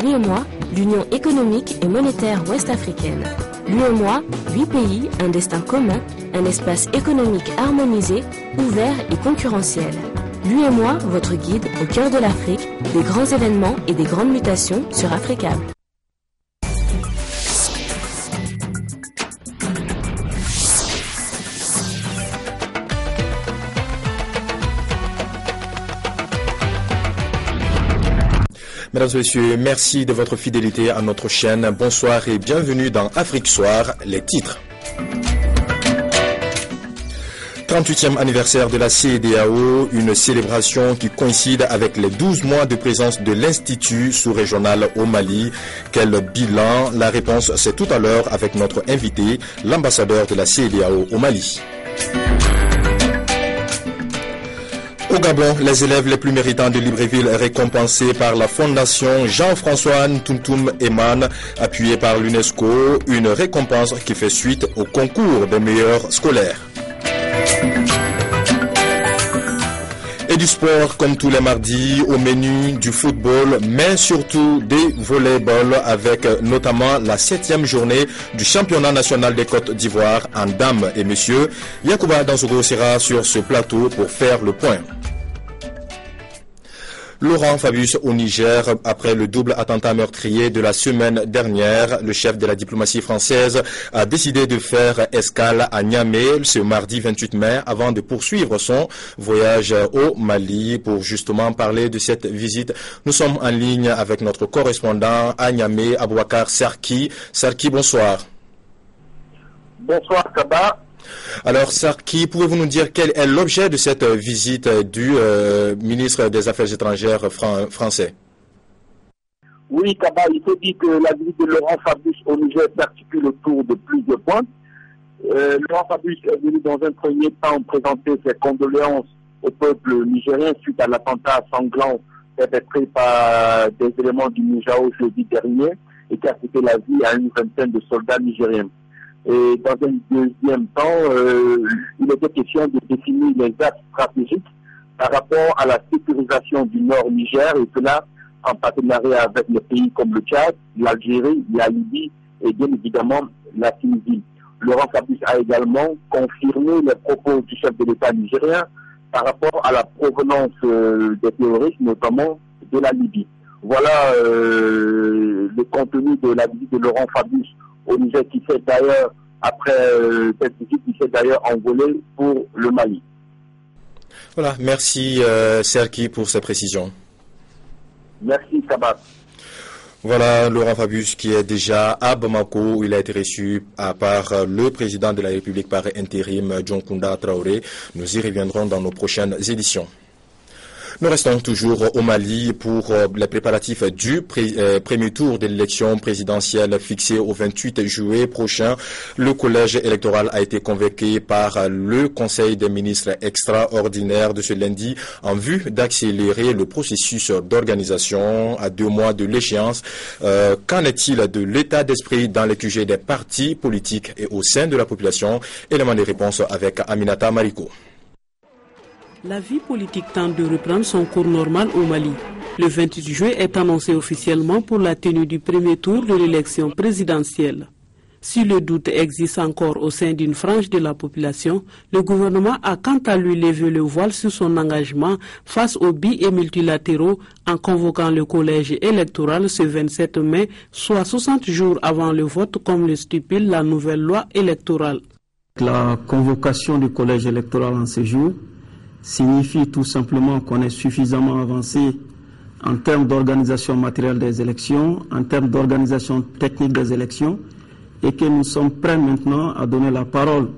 l'UEMOA, l'Union économique et monétaire ouest-africaine. L'UEMOA, 8 pays, un destin commun, un espace économique harmonisé, ouvert et concurrentiel. L'UEMOA, votre guide au cœur de l'Afrique, des grands événements et des grandes mutations sur Africable. Mesdames et messieurs, merci de votre fidélité à notre chaîne. Bonsoir et bienvenue dans Afrique Soir, les titres. 38e anniversaire de la CEDEAO, une célébration qui coïncide avec les 12 mois de présence de l'Institut sous-régional au Mali. Quel bilan? La réponse, c'est tout à l'heure avec notre invité, l'ambassadeur de la CEDEAO au Mali. Au Gabon, les élèves les plus méritants de Libreville récompensés par la Fondation Jean-François Ntuntum Eman, appuyée par l'UNESCO, une récompense qui fait suite au concours des meilleurs scolaires. Et du sport comme tous les mardis, au menu du football, mais surtout des volleyball avec notamment la 7e journée du championnat national des Côtes d'Ivoire en dames et messieurs. Yacouba Dansogo sera sur ce plateau pour faire le point. Laurent Fabius au Niger, après le double attentat meurtrier de la semaine dernière, le chef de la diplomatie française a décidé de faire escale à Niamey ce mardi 28 mai avant de poursuivre son voyage au Mali pour justement parler de cette visite. Nous sommes en ligne avec notre correspondant à Niamey, Abouakar Sarki. Sarki, bonsoir. Bonsoir Kaba. Alors Sarki, pouvez-vous nous dire quel est l'objet de cette visite du ministre des Affaires étrangères français? Oui Kaba, il faut dire que la visite de Laurent Fabius au Niger s'articule autour de plusieurs points. Laurent Fabius est venu dans un premier temps présenter ses condoléances au peuple nigérien suite à l'attentat sanglant perpétré par des éléments du Nijao jeudi dernier et qui a coûté la vie à une vingtaine de soldats nigériens. Et dans un deuxième temps, il était question de définir les axes stratégiques par rapport à la sécurisation du nord Niger, et cela en partenariat avec les pays comme le Tchad, l'Algérie, la Libye et bien évidemment la Tunisie. Laurent Fabius a également confirmé les propos du chef de l'État nigérien par rapport à la provenance des terroristes, notamment de la Libye. Voilà le contenu de la visite de Laurent Fabius au Niger qui s'est d'ailleurs, après cette visite, qui s'est d'ailleurs envolé pour le Mali. Voilà, merci Serki pour ces précisions. Merci Kabat. Voilà Laurent Fabius qui est déjà à Bamako où il a été reçu par le président de la République par intérim, John Kounda Traoré. Nous y reviendrons dans nos prochaines éditions. Nous restons toujours au Mali pour les préparatifs du premier tour de l'élection présidentielle fixée au 28 juillet prochain. Le collège électoral a été convoqué par le Conseil des ministres extraordinaire de ce lundi en vue d'accélérer le processus d'organisation à 2 mois de l'échéance. Qu'en est-il de l'état d'esprit dans les QG des partis politiques et au sein de la population? Élément de réponse avec Aminata Mariko. La vie politique tente de reprendre son cours normal au Mali. Le 28 juillet est annoncé officiellement pour la tenue du premier tour de l'élection présidentielle. Si le doute existe encore au sein d'une frange de la population, le gouvernement a quant à lui levé le voile sur son engagement face aux bi- et multilatéraux en convoquant le collège électoral ce 27 mai, soit 60 jours avant le vote comme le stipule la nouvelle loi électorale. La convocation du collège électoral en ce jour signifie tout simplement qu'on est suffisamment avancé en termes d'organisation matérielle des élections, en termes d'organisation technique des élections, et que nous sommes prêts maintenant à donner la parole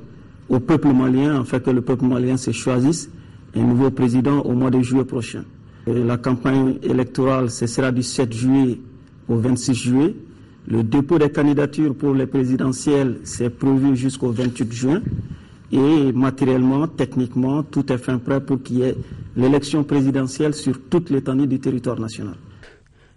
au peuple malien, afin que le peuple malien se choisisse un nouveau président au mois de juillet prochain. Et la campagne électorale, ce sera du 7 juillet au 26 juillet. Le dépôt des candidatures pour les présidentielles, c'est prévu jusqu'au 28 juin. Et matériellement, techniquement, tout est fin prêt pour qu'il y ait l'élection présidentielle sur toute l'étendue du territoire national.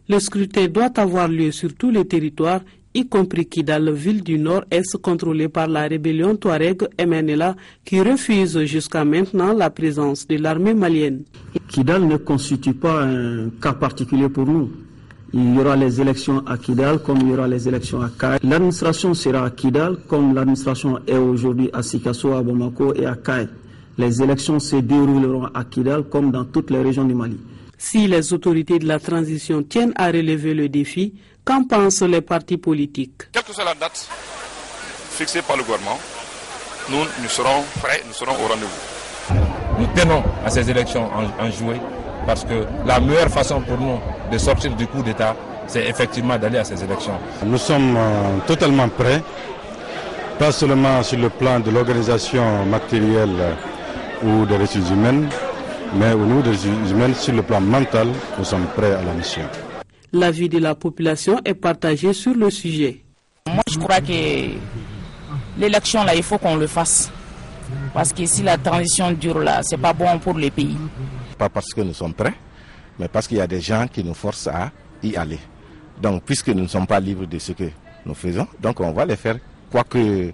Le scrutin doit avoir lieu sur tous les territoires, y compris Kidal, ville du nord-est contrôlée par la rébellion Touareg MNLA, qui refuse jusqu'à maintenant la présence de l'armée malienne. Kidal ne constitue pas un cas particulier pour nous. Il y aura les élections à Kidal comme il y aura les élections à Kay. L'administration sera à Kidal comme l'administration est aujourd'hui à Sikasso, à Bamako et à Kay. Les élections se dérouleront à Kidal comme dans toutes les régions du Mali. Si les autorités de la transition tiennent à relever le défi, qu'en pensent les partis politiques? Quelle que soit la date fixée par le gouvernement, nous serons prêts, nous serons au rendez-vous. Nous tenons à ces élections en juillet parce que la meilleure façon pour nous de sortir du coup d'État, c'est effectivement d'aller à ces élections. Nous sommes totalement prêts, pas seulement sur le plan de l'organisation matérielle ou des ressources humaines, mais au niveau des ressources humaines, sur le plan mental, nous sommes prêts à la mission. L'avis de la population est partagé sur le sujet. Moi, je crois que l'élection, là, il faut qu'on le fasse. Parce que si la transition dure, là, c'est pas bon pour le pays. Pas parce que nous sommes prêts, mais parce qu'il y a des gens qui nous forcent à y aller. Donc, puisque nous ne sommes pas libres de ce que nous faisons, donc on va les faire. Quoi que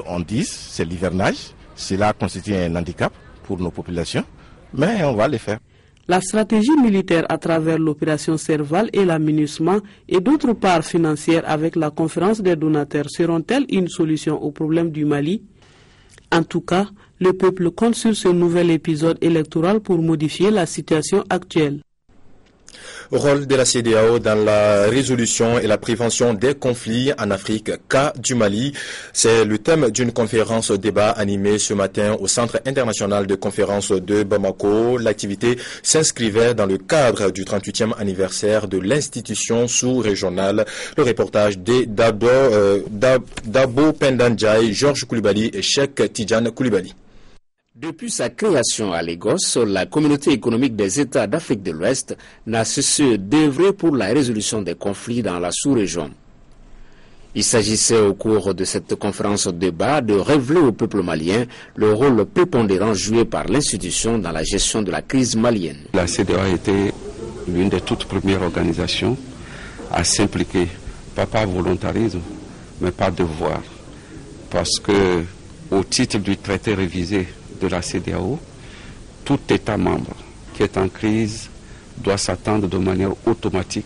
on dise, c'est l'hivernage. Cela constitue un handicap pour nos populations, mais on va les faire. La stratégie militaire à travers l'opération Serval et la MINUSMA et d'autre part financière avec la conférence des donateurs seront-elles une solution au problème du Mali? En tout cas, le peuple compte sur ce nouvel épisode électoral pour modifier la situation actuelle. Rôle de la CEDEAO dans la résolution et la prévention des conflits en Afrique, cas du Mali. C'est le thème d'une conférence débat animée ce matin au Centre international de conférence de Bamako. L'activité s'inscrivait dans le cadre du 38e anniversaire de l'institution sous-régionale. Le reportage de Dabo Pendandjaï, Georges Koulibaly et Cheikh Tidjane Koulibaly. Depuis sa création à Lagos, la communauté économique des États d'Afrique de l'Ouest n'a cessé d'œuvrer pour la résolution des conflits dans la sous-région. Il s'agissait au cours de cette conférence débat de révéler au peuple malien le rôle prépondérant joué par l'institution dans la gestion de la crise malienne. La CEDEAO a été l'une des toutes premières organisations à s'impliquer, pas par volontarisme, mais par devoir. Parce que, au titre du traité révisé de la CEDEAO, tout État membre qui est en crise doit s'attendre de manière automatique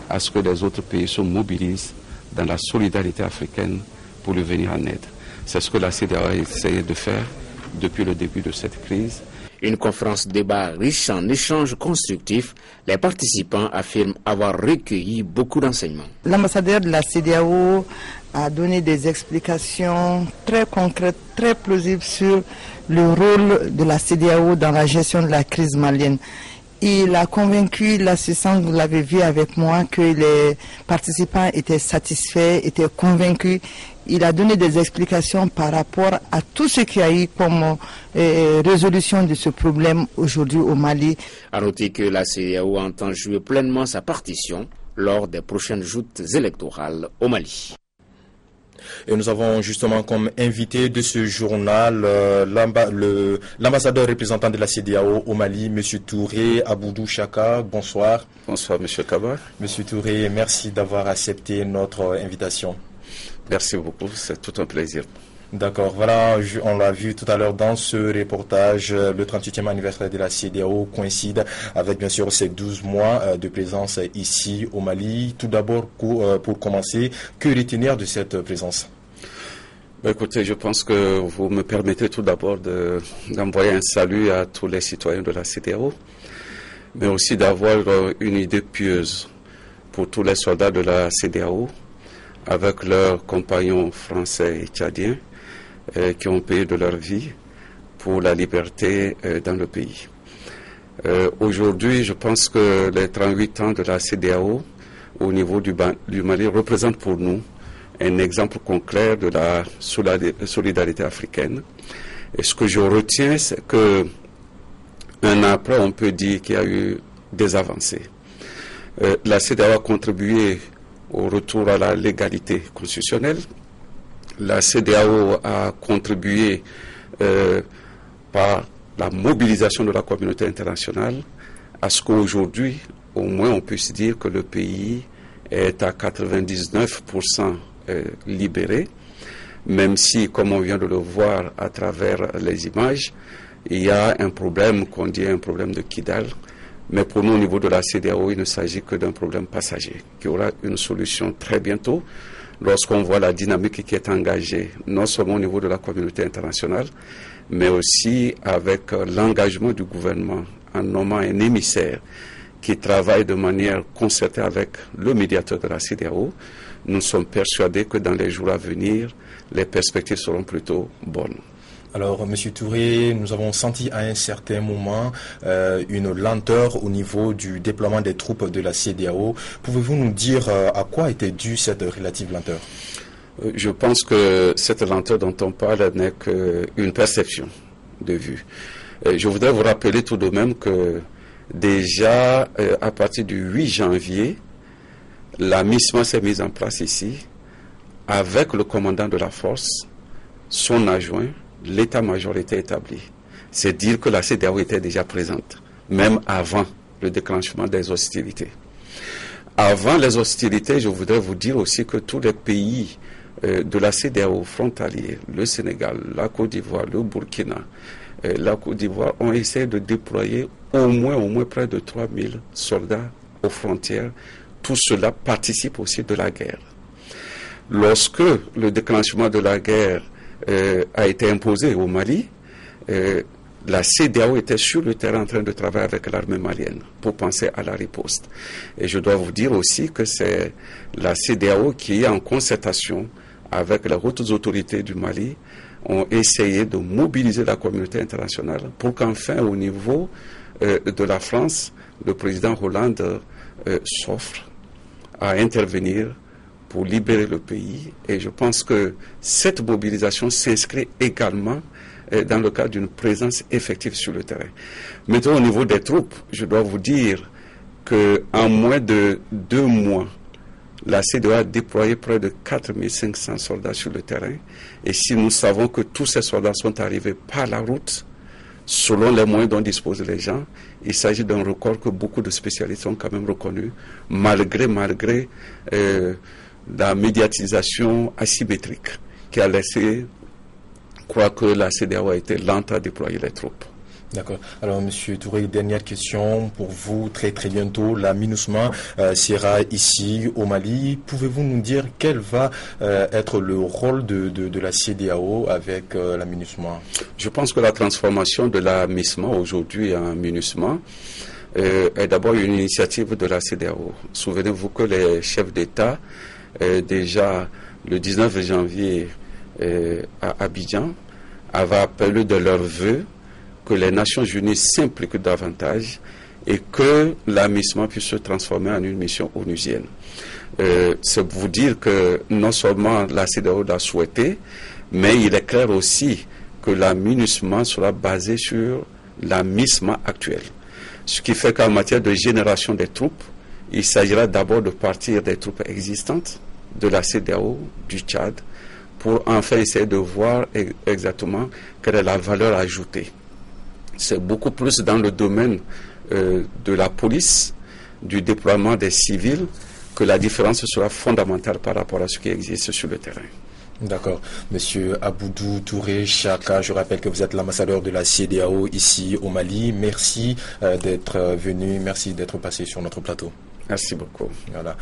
à ce que les autres pays se mobilisent dans la solidarité africaine pour lui venir en aide. C'est ce que la CEDEAO a essayé de faire depuis le début de cette crise. Une conférence débat riche en échanges constructifs, les participants affirment avoir recueilli beaucoup d'enseignements. L'ambassadeur de la CEDEAO a donné des explications très concrètes, très plausibles sur le rôle de la CEDEAO dans la gestion de la crise malienne. Il a convaincu l'assistance, vous l'avez vu avec moi, que les participants étaient satisfaits, étaient convaincus. Il a donné des explications par rapport à tout ce qu'il y a eu comme résolution de ce problème aujourd'hui au Mali. À noter que la CEDEAO entend jouer pleinement sa partition lors des prochaines joutes électorales au Mali. Et nous avons justement comme invité de ce journal l'ambassadeur représentant de la CEDEAO au Mali, M. Touré Aboudou Chaka. Bonsoir. Bonsoir, M. Kaba. M. Touré, merci d'avoir accepté notre invitation. Merci beaucoup, c'est tout un plaisir. D'accord, voilà, on l'a vu tout à l'heure dans ce reportage, le 38e anniversaire de la CEDEAO coïncide avec bien sûr ces 12 mois de présence ici au Mali. Tout d'abord, pour commencer, que retenir de cette présence? Écoutez, je pense que vous me permettez tout d'abord d'envoyer un salut à tous les citoyens de la CEDEAO, mais aussi d'avoir une idée pieuse pour tous les soldats de la CEDEAO, avec leurs compagnons français et tchadiens, qui ont payé de leur vie pour la liberté dans le pays. Aujourd'hui, je pense que les 38 ans de la CEDEAO au niveau du Mali représentent pour nous un exemple concret de la solidarité africaine. Et ce que je retiens, c'est que un an après, on peut dire qu'il y a eu des avancées. La CEDEAO a contribué au retour à la légalité constitutionnelle. La CEDEAO a contribué par la mobilisation de la communauté internationale à ce qu'aujourd'hui, au moins, on puisse dire que le pays est à 99% libéré, même si, comme on vient de le voir à travers les images, il y a un problème qu'on dit un problème de Kidal, Mais pour nous, au niveau de la CEDEAO, il ne s'agit que d'un problème passager, qui aura une solution très bientôt, lorsqu'on voit la dynamique qui est engagée, non seulement au niveau de la communauté internationale, mais aussi avec l'engagement du gouvernement en nommant un émissaire qui travaille de manière concertée avec le médiateur de la CEDEAO. Nous sommes persuadés que dans les jours à venir, les perspectives seront plutôt bonnes. Alors, M. Touré, nous avons senti à un certain moment une lenteur au niveau du déploiement des troupes de la CEDEAO. Pouvez-vous nous dire à quoi était due cette relative lenteur? Je pense que cette lenteur dont on parle n'est qu'une perception de vue. Je voudrais vous rappeler tout de même que déjà à partir du 8 janvier, la MISMA s'est mise en place ici avec le commandant de la force, son adjoint, l'état-major était établi. C'est dire que la CEDEAO était déjà présente, même avant le déclenchement des hostilités. Avant les hostilités, je voudrais vous dire aussi que tous les pays de la CEDEAO frontaliers, le Sénégal, la Côte d'Ivoire, le Burkina, la Côte d'Ivoire ont essayé de déployer au moins près de 3000 soldats aux frontières. Tout cela participe aussi de la guerre. Lorsque le déclenchement de la guerre a été imposé au Mali, la CEDEAO était sur le terrain en train de travailler avec l'armée malienne pour penser à la riposte. Et je dois vous dire aussi que c'est la CEDEAO qui, en concertation avec les hautes autorités du Mali, ont essayé de mobiliser la communauté internationale pour qu'enfin, au niveau de la France, le président Hollande s'offre à intervenir pour libérer le pays. Et je pense que cette mobilisation s'inscrit également dans le cadre d'une présence effective sur le terrain. Maintenant, au niveau des troupes, je dois vous dire qu'en moins de 2 mois, la CEDEAO a déployé près de 4500 soldats sur le terrain. Et si nous savons que tous ces soldats sont arrivés par la route, selon les moyens dont disposent les gens, il s'agit d'un record que beaucoup de spécialistes ont quand même reconnu, malgré la médiatisation asymétrique qui a laissé croire que la CEDEAO a été lente à déployer les troupes. D'accord. Alors, M. Touré, dernière question pour vous. Très bientôt, la MINUSMA sera ici au Mali. Pouvez-vous nous dire quel va être le rôle de la CEDEAO avec la MINUSMA? Je pense que la transformation de la MISMA aujourd'hui en MINUSMA est d'abord une initiative de la CEDEAO. Souvenez-vous que les chefs d'État, déjà le 19 janvier à Abidjan, avaient appelé de leurs vœux que les Nations Unies s'impliquent davantage et que la MISMA puisse se transformer en une mission onusienne. C'est pour vous dire que non seulement la CEDEAO l'a souhaité, mais il est clair aussi que la MINUSMA sera basée sur la MISMA actuelle. Ce qui fait qu'en matière de génération des troupes, il s'agira d'abord de partir des troupes existantes de la CEDEAO, du Tchad, pour enfin essayer de voir exactement quelle est la valeur ajoutée. C'est beaucoup plus dans le domaine de la police, du déploiement des civils, que la différence sera fondamentale par rapport à ce qui existe sur le terrain. D'accord. Monsieur Aboudou Touré Chaka, je rappelle que vous êtes l'ambassadeur de la CEDEAO ici au Mali. Merci d'être venu, merci d'être passé sur notre plateau. Merci beaucoup. Voilà.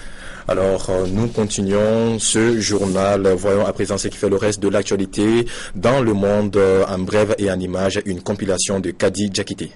Alors, nous continuons ce journal. Voyons à présent ce qui fait le reste de l'actualité dans le monde en brève et en images, une compilation de Kadi Diakité.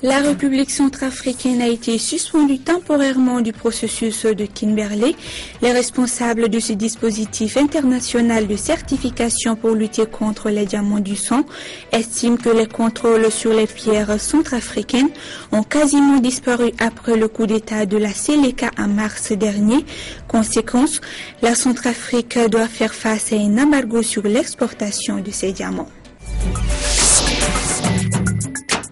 La République centrafricaine a été suspendue temporairement du processus de Kimberley. Les responsables de ce dispositif international de certification pour lutter contre les diamants du sang estiment que les contrôles sur les pierres centrafricaines ont quasiment disparu après le coup d'État de la Séléka en mars dernier. Conséquence, la Centrafrique doit faire face à un embargo sur l'exportation de ces diamants.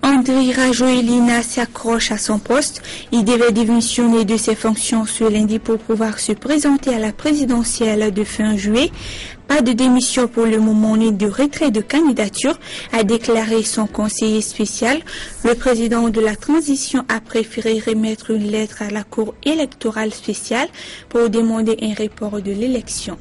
Andry Rajoelina s'accroche à son poste. Il devait démissionner de ses fonctions ce lundi pour pouvoir se présenter à la présidentielle de fin juillet. Pas de démission pour le moment ni de retrait de candidature, a déclaré son conseiller spécial. Le président de la transition a préféré remettre une lettre à la Cour électorale spéciale pour demander un report de l'élection.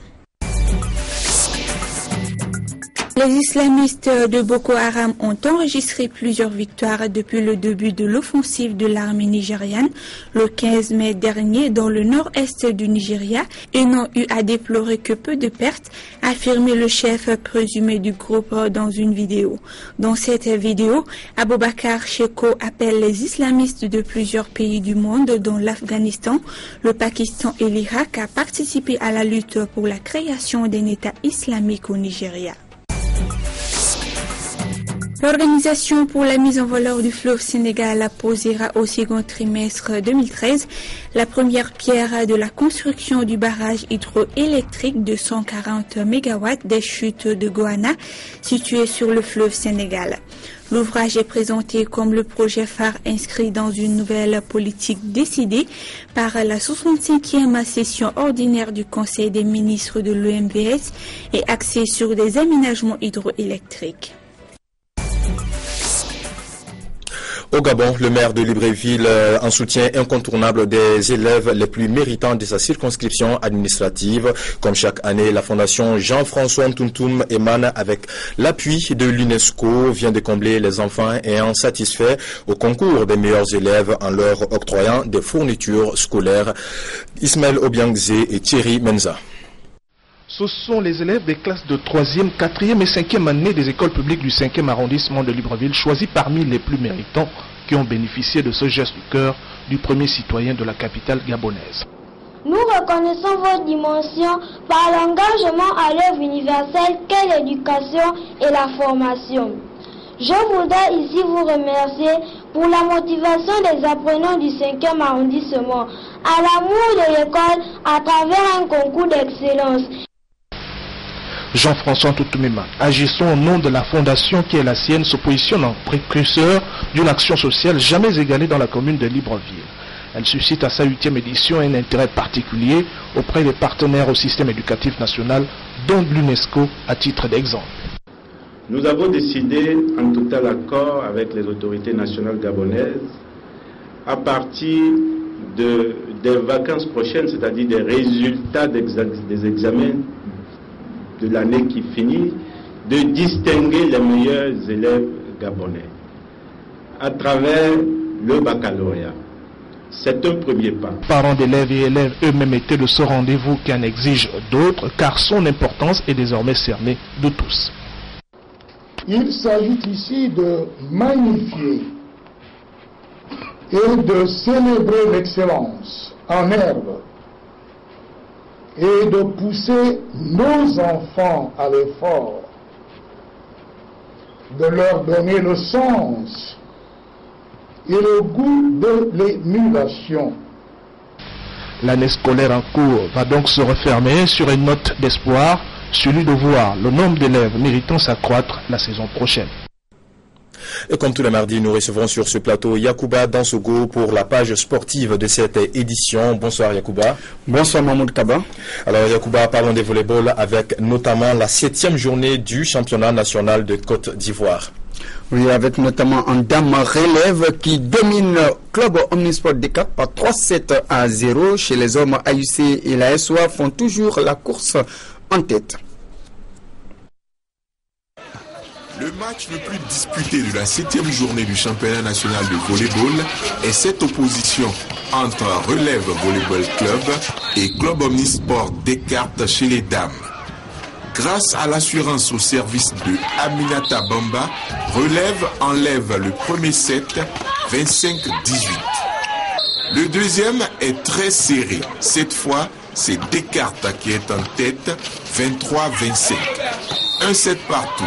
Les islamistes de Boko Haram ont enregistré plusieurs victoires depuis le début de l'offensive de l'armée nigériane le 15 mai dernier dans le nord-est du Nigeria et n'ont eu à déplorer que peu de pertes, a affirmé le chef présumé du groupe dans une vidéo. Dans cette vidéo, Aboubakar Sheko appelle les islamistes de plusieurs pays du monde, dont l'Afghanistan, le Pakistan et l'Irak, à participer à la lutte pour la création d'un État islamique au Nigeria. L'Organisation pour la mise en valeur du fleuve Sénégal posera au second trimestre 2013 la première pierre de la construction du barrage hydroélectrique de 140 MW des chutes de Goana, situé sur le fleuve Sénégal. L'ouvrage est présenté comme le projet phare inscrit dans une nouvelle politique décidée par la 65e session ordinaire du Conseil des ministres de l'OMVS et axée sur des aménagements hydroélectriques. Au Gabon, le maire de Libreville, en soutien incontournable des élèves les plus méritants de sa circonscription administrative. Comme chaque année, la fondation Jean-François Ntuntum émane avec l'appui de l'UNESCO, vient de combler les enfants ayant satisfait au concours des meilleurs élèves en leur octroyant des fournitures scolaires. Ismaël Obiangze et Thierry Menza. Ce sont les élèves des classes de 3e, 4e et 5e année des écoles publiques du 5e arrondissement de Libreville, choisis parmi les plus méritants, qui ont bénéficié de ce geste du cœur du premier citoyen de la capitale gabonaise. Nous reconnaissons vos dimensions par l'engagement à l'œuvre universelle qu'est l'éducation et la formation. Je voudrais ici vous remercier pour la motivation des apprenants du 5e arrondissement à l'amour de l'école à travers un concours d'excellence. Jean-François Toutoumima, agissant au nom de la fondation qui est la sienne, se positionne en précurseur d'une action sociale jamais égalée dans la commune de Libreville. Elle suscite à sa 8e édition un intérêt particulier auprès des partenaires au système éducatif national, dont l'UNESCO à titre d'exemple. Nous avons décidé, en total accord avec les autorités nationales gabonaises, à partir des vacances prochaines, c'est-à-dire des résultats des examens de l'année qui finit, de distinguer les meilleurs élèves gabonais à travers le baccalauréat. C'est un premier pas. Parents d'élèves et élèves eux-mêmes étaient de ce rendez-vous qui en exige d'autres, car son importance est désormais cernée de tous. Il s'agit ici de magnifier et de célébrer l'excellence en herbe et de pousser nos enfants à l'effort, de leur donner le sens et le goût de l'émulation. L'année scolaire en cours va donc se refermer sur une note d'espoir, celui de voir le nombre d'élèves méritants s'accroître la saison prochaine. Et comme tous les mardis, nous recevrons sur ce plateau Yacouba Dansogo pour la page sportive de cette édition. Bonsoir Yacouba. Bonsoir Mahmoud Kaba. Alors Yacouba, parlons des volleyball avec notamment la 7e journée du championnat national de Côte d'Ivoire. Oui, avec notamment un dame relève qui domine Club Omnisport Descartes par 3-7-0. Chez les hommes, AUC et la SOA font toujours la course en tête. Le match le plus disputé de la 7e journée du championnat national de volleyball est cette opposition entre Relève Volleyball Club et Club Omnisport Descartes chez les dames. Grâce à l'assurance au service de Aminata Bamba, Relève enlève le premier set 25-18. Le deuxième est très serré. Cette fois, c'est Descartes qui est en tête 23-25. Un set partout.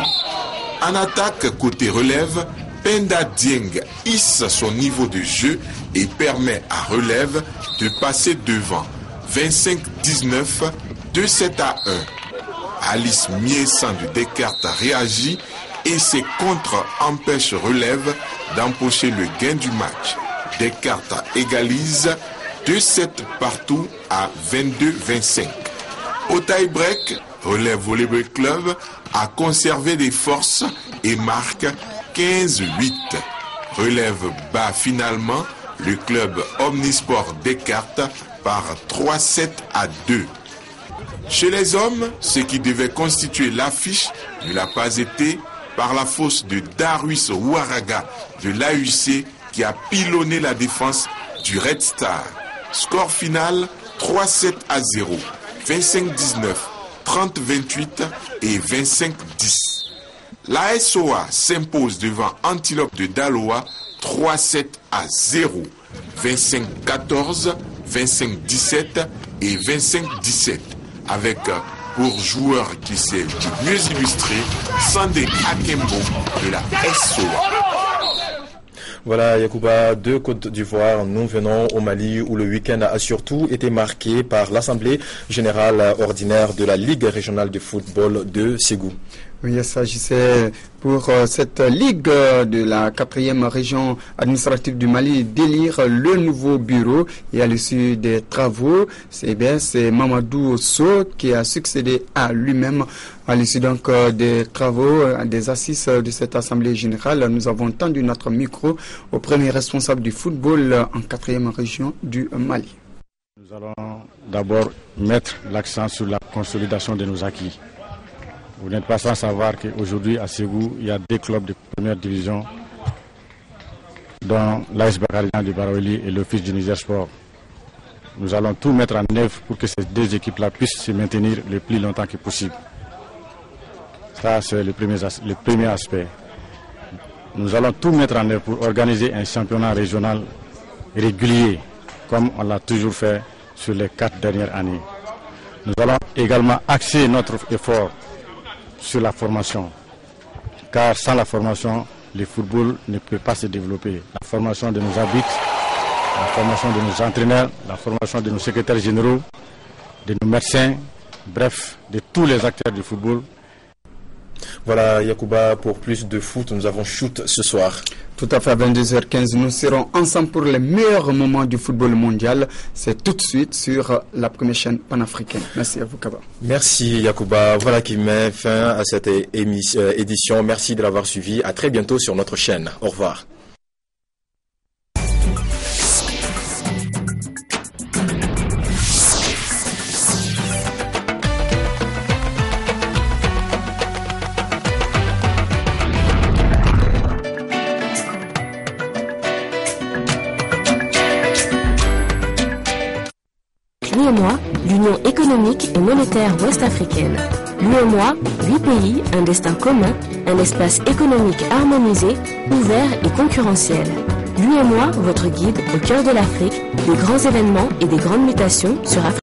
En attaque côté relève, Penda Dieng hisse son niveau de jeu et permet à Relève de passer devant 25-19, 2-7-1. Alice Miesan de Descartes réagit et ses contres empêchent Relève d'empocher le gain du match. Descartes égalise 2-7 partout à 22-25. Au tie-break, Relève Volleyball Club a conservé des forces et marque 15-8. Relève bat finalement le club Omnisport Descartes par 3-7-2. Chez les hommes, ce qui devait constituer l'affiche ne l'a pas été par la fausse de Darwis Ouaraga de l'AUC qui a pilonné la défense du Red Star. Score final 3-7-0, 25-19, 30-28 et 25-10. La SOA s'impose devant Antilope de Daloa 3-7-0, 25-14, 25-17 et 25-17 avec pour joueur qui s'est le mieux illustré, Sandé Akembo de la SOA. Voilà, Yacouba, de Côte d'Ivoire, nous venons au Mali où le week-end a surtout été marqué par l'Assemblée générale ordinaire de la Ligue régionale de football de Ségou. Oui, il s'agissait pour cette ligue de la 4e région administrative du Mali d'élire le nouveau bureau et à l'issue des travaux, c'est Mamadou Osso qui a succédé à lui-même. À l'issue donc des travaux, des assises de cette assemblée générale, nous avons tendu notre micro au premier responsable du football en 4e région du Mali. Nous allons d'abord mettre l'accent sur la consolidation de nos acquis. Vous n'êtes pas sans savoir qu'aujourd'hui à Ségou, il y a 2 clubs de première division, dont l'AS Bakarian du Baroili et l'Office du Niger Sport. Nous allons tout mettre en œuvre pour que ces 2 équipes-là puissent se maintenir le plus longtemps que possible. Ça, c'est le premier aspect. Nous allons tout mettre en œuvre pour organiser un championnat régional régulier, comme on l'a toujours fait sur les 4 dernières années. Nous allons également axer notre effort sur la formation, car sans la formation, le football ne peut pas se développer. La formation de nos arbitres, la formation de nos entraîneurs, la formation de nos secrétaires généraux, de nos médecins, bref, de tous les acteurs du football. Voilà, Yacouba, pour plus de foot, nous avons shoot ce soir. Tout à fait, à 22h15, nous serons ensemble pour les meilleurs moments du football mondial. C'est tout de suite sur la première chaîne panafricaine. Merci à vous, Kaba. Merci, Yacouba. Voilà qui met fin à cette édition. Merci de l'avoir suivi. À très bientôt sur notre chaîne. Au revoir. L'UEMOA, l'Union économique et monétaire ouest-africaine. L'UEMOA, 8 pays, un destin commun, un espace économique harmonisé, ouvert et concurrentiel. L'UEMOA, votre guide au cœur de l'Afrique, des grands événements et des grandes mutations sur Afrique.